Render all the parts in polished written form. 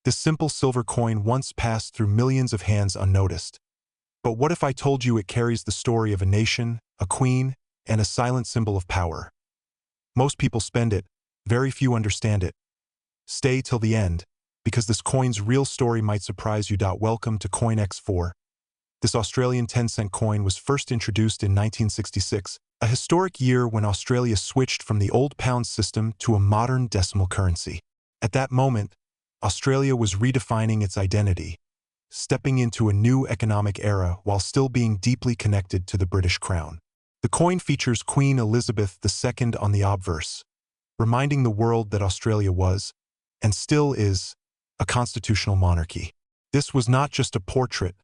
This simple silver coin once passed through millions of hands unnoticed. But what if I told you it carries the story of a nation, a queen, and a silent symbol of power? Most people spend it, very few understand it. Stay till the end, because this coin's real story might surprise you. Welcome to CoinX4. This Australian 10-cent coin was first introduced in 1966, a historic year when Australia switched from the old pound system to a modern decimal currency. At that moment, Australia was redefining its identity, stepping into a new economic era while still being deeply connected to the British Crown. The coin features Queen Elizabeth II on the obverse, reminding the world that Australia was, and still is, a constitutional monarchy. This was not just a portrait,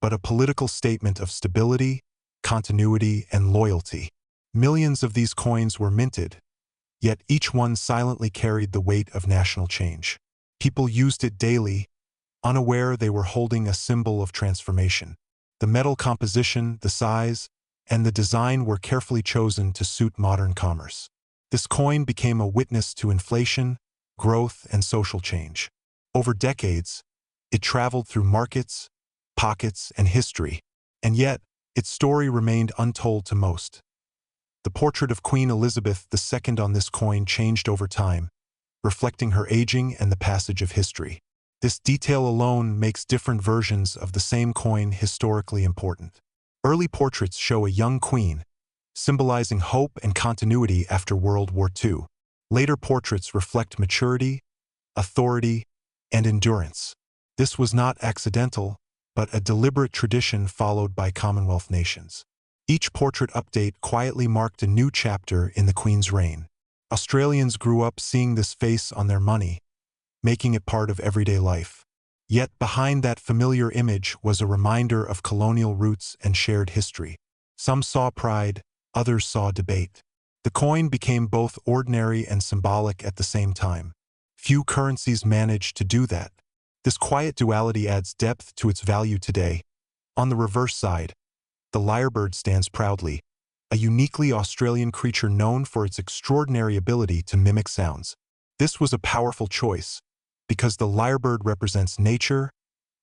but a political statement of stability, continuity, and loyalty. Millions of these coins were minted, yet each one silently carried the weight of national change. People used it daily, unaware they were holding a symbol of transformation. The metal composition, the size, and the design were carefully chosen to suit modern commerce. This coin became a witness to inflation, growth, and social change. Over decades, it traveled through markets, pockets, and history, and yet its story remained untold to most. The portrait of Queen Elizabeth II on this coin changed over time, reflecting her aging and the passage of history. This detail alone makes different versions of the same coin historically important. Early portraits show a young queen, symbolizing hope and continuity after World War II. Later portraits reflect maturity, authority, and endurance. This was not accidental, but a deliberate tradition followed by Commonwealth nations. Each portrait update quietly marked a new chapter in the Queen's reign. Australians grew up seeing this face on their money, making it part of everyday life. Yet behind that familiar image was a reminder of colonial roots and shared history. Some saw pride, others saw debate. The coin became both ordinary and symbolic at the same time. Few currencies managed to do that. This quiet duality adds depth to its value today. On the reverse side, the lyrebird stands proudly, a uniquely Australian creature known for its extraordinary ability to mimic sounds. This was a powerful choice, because the lyrebird represents nature,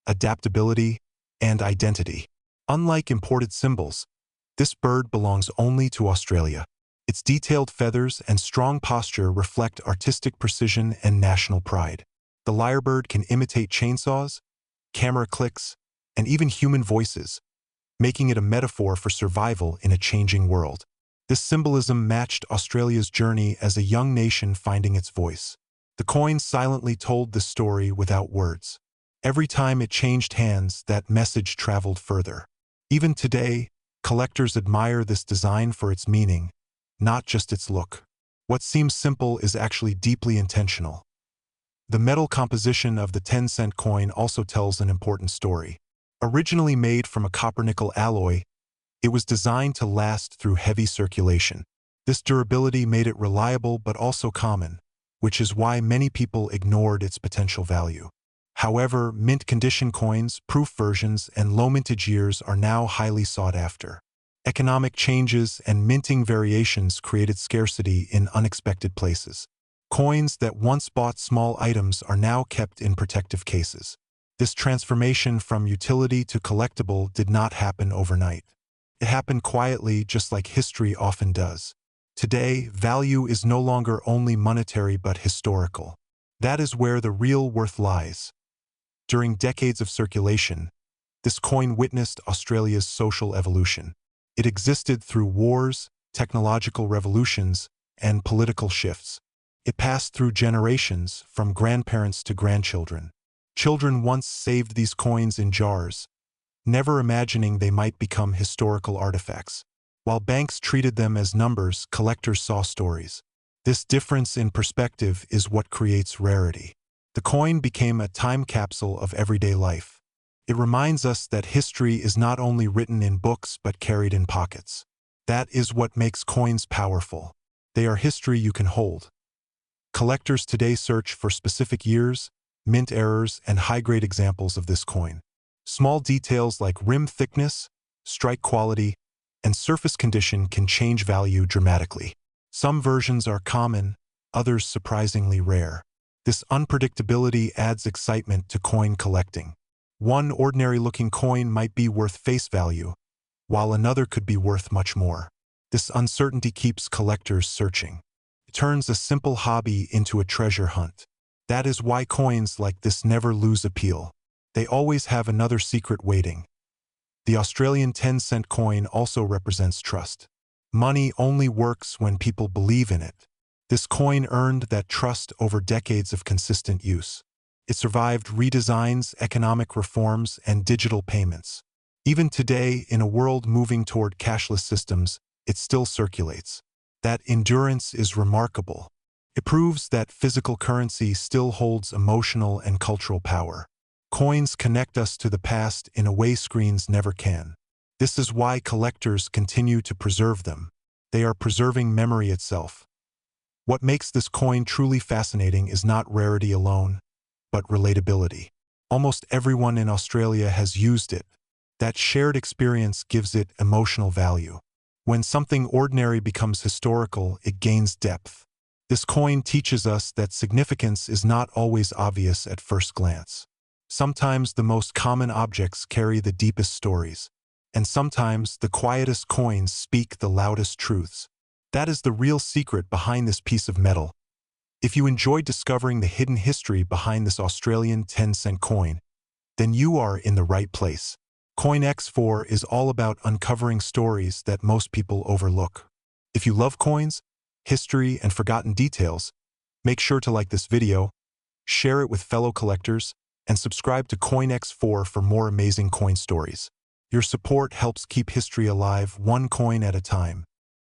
adaptability, and identity. Unlike imported symbols, this bird belongs only to Australia. Its detailed feathers and strong posture reflect artistic precision and national pride. The lyrebird can imitate chainsaws, camera clicks, and even human voices, making it a metaphor for survival in a changing world. This symbolism matched Australia's journey as a young nation finding its voice. The coin silently told the story without words. Every time it changed hands, that message traveled further. Even today, collectors admire this design for its meaning, not just its look. What seems simple is actually deeply intentional. The metal composition of the 10-cent coin also tells an important story. Originally made from a copper-nickel alloy, it was designed to last through heavy circulation. This durability made it reliable but also common, which is why many people ignored its potential value. However, mint-condition coins, proof versions, and low mintage years are now highly sought after. Economic changes and minting variations created scarcity in unexpected places. Coins that once bought small items are now kept in protective cases. This transformation from utility to collectible did not happen overnight. It happened quietly, just like history often does. Today, value is no longer only monetary but historical. That is where the real worth lies. During decades of circulation, this coin witnessed Australia's social evolution. It existed through wars, technological revolutions, and political shifts. It passed through generations, from grandparents to grandchildren. Children once saved these coins in jars, never imagining they might become historical artifacts. While banks treated them as numbers, collectors saw stories. This difference in perspective is what creates rarity. The coin became a time capsule of everyday life. It reminds us that history is not only written in books but carried in pockets. That is what makes coins powerful. They are history you can hold. Collectors today search for specific years, mint errors, and high-grade examples of this coin. Small details like rim thickness, strike quality, and surface condition can change value dramatically. Some versions are common, others surprisingly rare. This unpredictability adds excitement to coin collecting. One ordinary-looking coin might be worth face value, while another could be worth much more. This uncertainty keeps collectors searching. It turns a simple hobby into a treasure hunt. That is why coins like this never lose appeal. They always have another secret waiting. The Australian 10-cent coin also represents trust. Money only works when people believe in it. This coin earned that trust over decades of consistent use. It survived redesigns, economic reforms, and digital payments. Even today, in a world moving toward cashless systems, it still circulates. That endurance is remarkable. It proves that physical currency still holds emotional and cultural power. Coins connect us to the past in a way screens never can. This is why collectors continue to preserve them. They are preserving memory itself. What makes this coin truly fascinating is not rarity alone, but relatability. Almost everyone in Australia has used it. That shared experience gives it emotional value. When something ordinary becomes historical, it gains depth. This coin teaches us that significance is not always obvious at first glance. Sometimes the most common objects carry the deepest stories, and sometimes the quietest coins speak the loudest truths. That is the real secret behind this piece of metal. If you enjoyed discovering the hidden history behind this Australian 10-cent coin, then you are in the right place. Coin X4 is all about uncovering stories that most people overlook. If you love coins, history, and forgotten details, make sure to like this video, share it with fellow collectors, and subscribe to Coin X4 for more amazing coin stories. Your support helps keep history alive, one coin at a time.